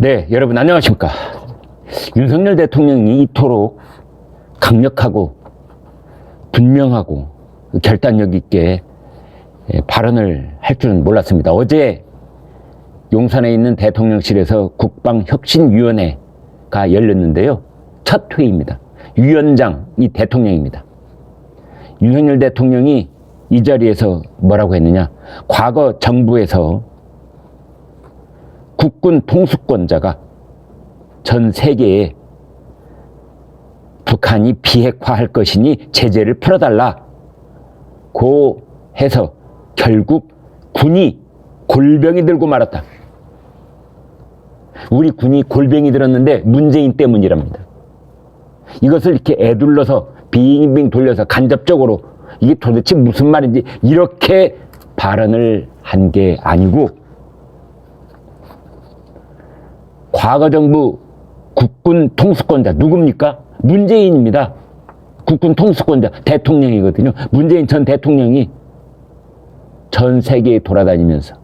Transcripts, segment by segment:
네, 여러분 안녕하십니까. 윤석열 대통령이 이토록 강력하고 분명하고 결단력 있게 발언을 할 줄은 몰랐습니다. 어제 용산에 있는 대통령실에서 국방혁신위원회가 열렸는데요. 첫 회의입니다. 위원장이 대통령입니다. 윤석열 대통령이 이 자리에서 뭐라고 했느냐. 과거 정부에서 국군 통수권자가 전 세계에 북한이 비핵화할 것이니 제재를 풀어달라고 해서 결국 군이 골병이 들고 말았다. 우리 군이 골병이 들었는데 문재인 때문이랍니다. 이것을 이렇게 애둘러서 빙빙 돌려서 간접적으로 이게 도대체 무슨 말인지 이렇게 발언을 한 게 아니고, 과거 정부 국군 통수권자 누굽니까? 문재인입니다. 국군 통수권자 대통령이거든요. 문재인 전 대통령이 전 세계에 돌아다니면서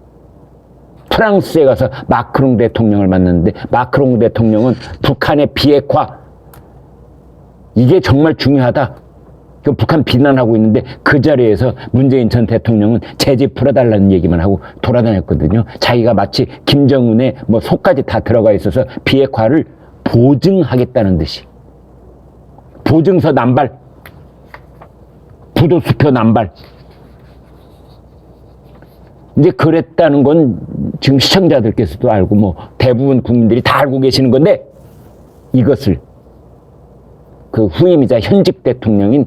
프랑스에 가서 마크롱 대통령을 만났는데, 마크롱 대통령은 북한의 비핵화 이게 정말 중요하다, 북한 비난하고 있는데 그 자리에서 문재인 전 대통령은 제재 풀어달라는 얘기만 하고 돌아다녔거든요. 자기가 마치 김정은의 뭐 속까지 다 들어가 있어서 비핵화를 보증하겠다는 듯이. 보증서 남발, 부도수표 남발. 이제 그랬다는 건 지금 시청자들께서도 알고 뭐 대부분 국민들이 다 알고 계시는 건데, 이것을 그 후임이자 현직 대통령인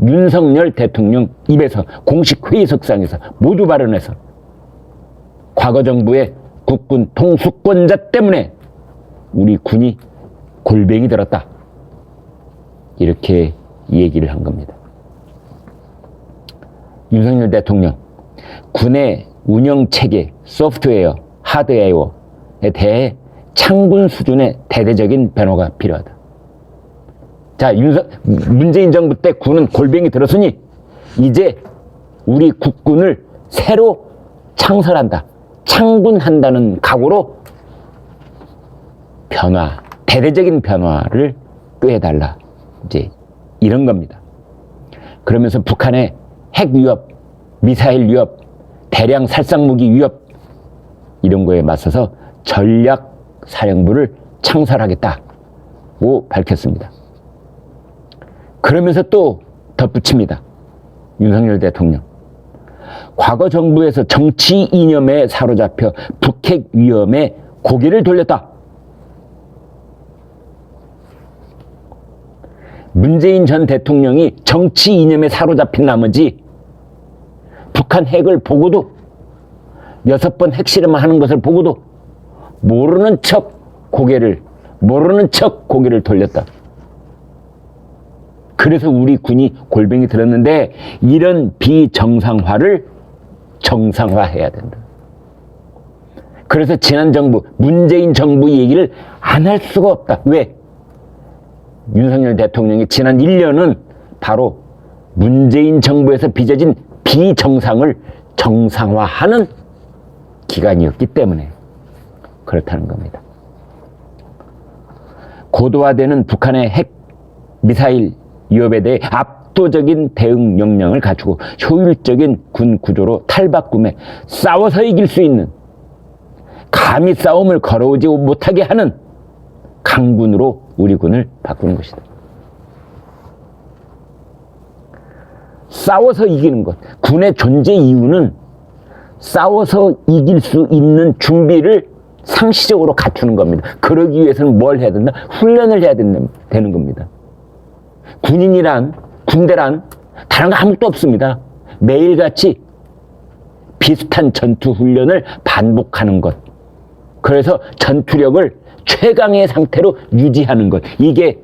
윤석열 대통령 입에서 공식 회의석상에서 모두 발언해서 과거 정부의 국군 통수권자 때문에 우리 군이 골병이 들었다, 이렇게 얘기를 한 겁니다. 윤석열 대통령, 군의 운영체계, 소프트웨어, 하드웨어에 대해 창군 수준의 대대적인 변화가 필요하다. 자, 문재인 정부 때 군은 골병이 들었으니 이제 우리 국군을 새로 창설한다, 창군한다는 각오로 변화, 대대적인 변화를 꾀해달라, 이제 이런 겁니다. 그러면서 북한의 핵 위협, 미사일 위협, 대량 살상무기 위협 이런 거에 맞서서 전략사령부를 창설하겠다고 밝혔습니다. 그러면서 또 덧붙입니다. 윤석열 대통령. 과거 정부에서 정치 이념에 사로잡혀 북핵 위험에 고개를 돌렸다. 문재인 전 대통령이 정치 이념에 사로잡힌 나머지 북한 핵을 보고도, 6번 핵실험을 하는 것을 보고도 모르는 척 고개를 돌렸다. 그래서 우리 군이 골병이 들었는데 이런 비정상화를 정상화해야 된다. 그래서 지난 정부, 문재인 정부 얘기를 안 할 수가 없다. 왜? 윤석열 대통령이 지난 1년은 바로 문재인 정부에서 빚어진 비정상을 정상화하는 기간이었기 때문에 그렇다는 겁니다. 고도화되는 북한의 핵, 미사일 위협에 대해 압도적인 대응 역량을 갖추고 효율적인 군 구조로 탈바꿈해 싸워서 이길 수 있는, 감히 싸움을 걸어오지 못하게 하는 강군으로 우리 군을 바꾸는 것이다. 싸워서 이기는 것, 군의 존재 이유는 싸워서 이길 수 있는 준비를 상시적으로 갖추는 겁니다. 그러기 위해서는 뭘 해야 된다? 훈련을 해야 되는 겁니다. 군인이란, 군대란 다른 거 아무것도 없습니다. 매일같이 비슷한 전투 훈련을 반복하는 것. 그래서 전투력을 최강의 상태로 유지하는 것. 이게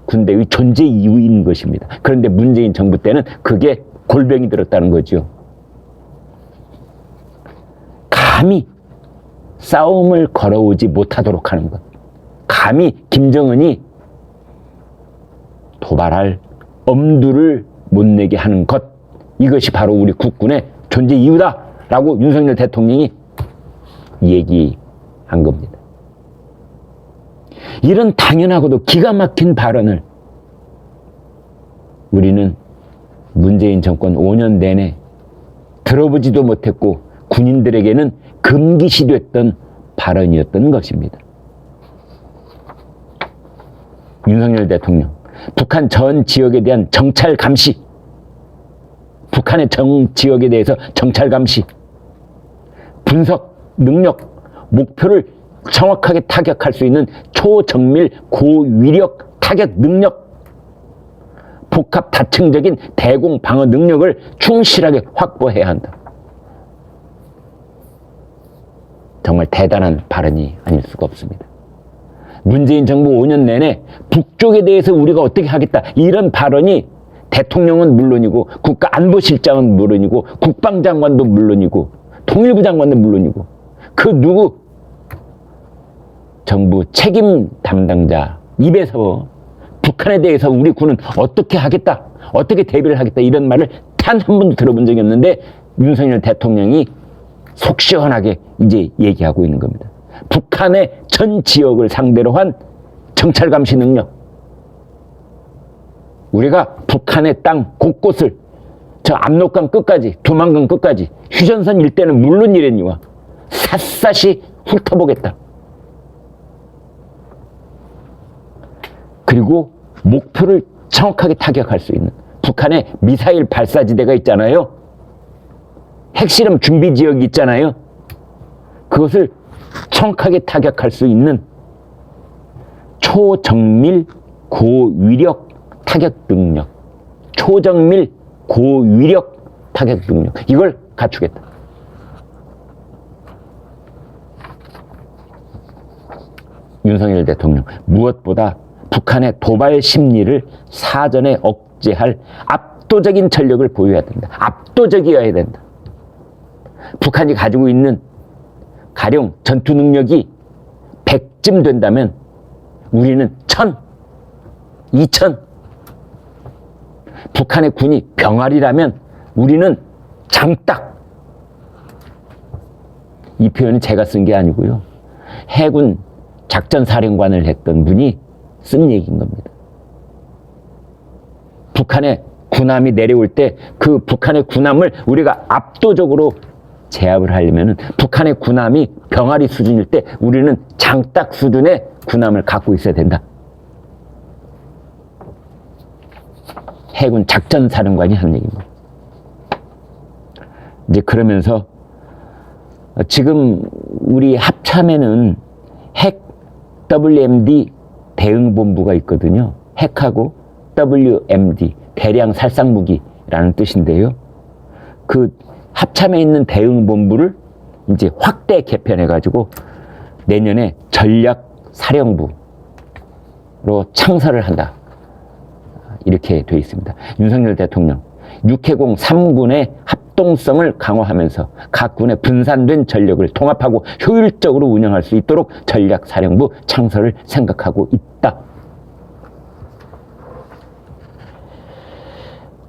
군대의 존재 이유인 것입니다. 그런데 문재인 정부 때는 그게 골병이 들었다는 거죠. 감히 싸움을 걸어오지 못하도록 하는 것. 감히 김정은이 도발할 엄두를 못 내게 하는 것. 이것이 바로 우리 국군의 존재 이유다라고 윤석열 대통령이 얘기한 겁니다. 이런 당연하고도 기가 막힌 발언을 우리는 문재인 정권 5년 내내 들어보지도 못했고 군인들에게는 금기시됐던 발언이었던 것입니다. 윤석열 대통령, 북한 전 지역에 대한 정찰 감시, 북한의 전 지역에 대해서 정찰 감시, 분석 능력, 목표를 정확하게 타격할 수 있는 초정밀 고위력 타격 능력, 복합 다층적인 대공 방어 능력을 충실하게 확보해야 한다. 정말 대단한 발언이 아닐 수가 없습니다. 문재인 정부 5년 내내 북쪽에 대해서 우리가 어떻게 하겠다, 이런 발언이 대통령은 물론이고 국가안보실장은 물론이고 국방장관도 물론이고 통일부 장관도 물론이고 그 누구 정부 책임 담당자 입에서 북한에 대해서 우리 군은 어떻게 하겠다, 어떻게 대비를 하겠다, 이런 말을 단 한 번도 들어본 적이 없는데 윤석열 대통령이 속 시원하게 이제 얘기하고 있는 겁니다. 북한의 전 지역을 상대로 한 정찰 감시 능력, 우리가 북한의 땅 곳곳을 저 압록강 끝까지, 두만강 끝까지, 휴전선 일대는 물론 이랬니와 샅샅이 훑어보겠다. 그리고 목표를 정확하게 타격할 수 있는 북한의 미사일 발사지대가 있잖아요. 핵실험 준비 지역이 있잖아요. 그것을 정확하게 타격할 수 있는 초정밀 고위력 타격 능력, 초정밀 고위력 타격 능력, 이걸 갖추겠다. 윤석열 대통령, 무엇보다 북한의 도발 심리를 사전에 억제할 압도적인 전력을 보유해야 된다. 압도적이어야 된다. 북한이 가지고 있는 가령 전투 능력이 100쯤 된다면 우리는 1000, 2000. 북한의 군이 병아리라면 우리는 장딱. 이 표현은 제가 쓴 게 아니고요. 해군 작전사령관을 했던 분이 쓴 얘기인 겁니다. 북한의 군함이 내려올 때 그 북한의 군함을 우리가 압도적으로 제압을 하려면 북한의 군함이 병아리 수준일 때 우리는 장딱 수준의 군함을 갖고 있어야 된다. 해군 작전사령관이 한 얘기입니다. 이제 그러면서 지금 우리 합참에는 핵 WMD 대응본부가 있거든요. 핵하고 WMD, 대량 살상무기라는 뜻인데요. 그 합참에 있는 대응본부를 이제 확대 개편해가지고 내년에 전략사령부로 창설을 한다. 이렇게 돼 있습니다. 윤석열 대통령, 육해공 3군의 합동성을 강화하면서 각 군의 분산된 전력을 통합하고 효율적으로 운영할 수 있도록 전략사령부 창설을 생각하고 있다.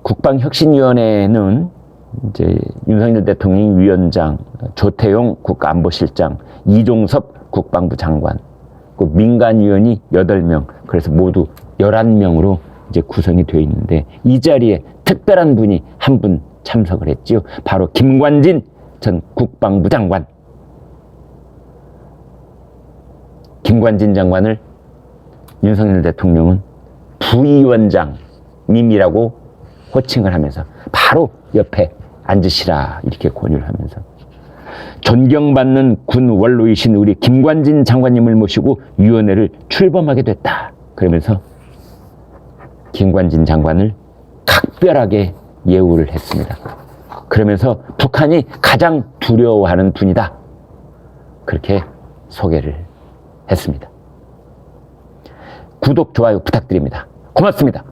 국방혁신위원회는 이제 윤석열 대통령 위원장, 조태용 국가안보실장, 이종섭 국방부 장관, 그 민간위원이 8명, 그래서 모두 11명으로 이제 구성이 되어 있는데 이 자리에 특별한 분이 한 분 참석을 했지요. 바로 김관진 전 국방부 장관. 김관진 장관을 윤석열 대통령은 부위원장님이라고 호칭을 하면서 바로 옆에 앉으시라 이렇게 권유를 하면서 존경받는 군 원로이신 우리 김관진 장관님을 모시고 위원회를 출범하게 됐다. 그러면서 김관진 장관을 각별하게 예우를 했습니다. 그러면서 북한이 가장 두려워하는 분이다. 그렇게 소개를 했습니다. 구독, 좋아요 부탁드립니다. 고맙습니다.